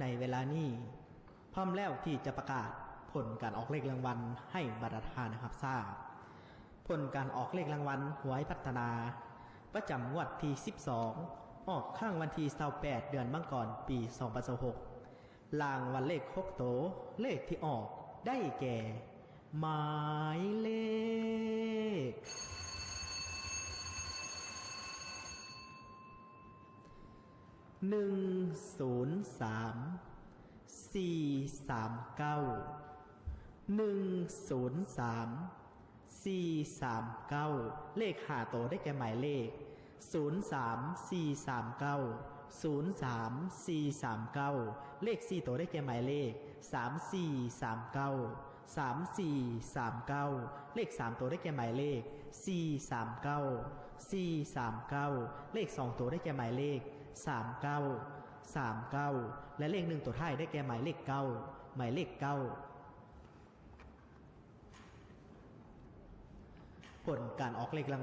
ในเวลานี้พร้อมแล้วที่จะประกาศผลการออกเลขรางวัลให้บรรดาทานนะครับทราบผลการออกเลขรางวัลหวยพัฒนาประจำงวดที่12ออกข้างวันที่28เดือนมังกรปี2026รางวัลเลข6โตเลขที่ออกได้แก่หมายเลข103-439 เลข5โตได้แก่หมายเลข03439 เลข4โตได้แก่หมายเลข3439 เลข3โตได้แก่หมายเลข439 เลข2โตได้แก่หมายเลข39และเลข1ตัวท้ายได้แก่หมายเลข9หมายเลข9ผลการออกเลขรางวัล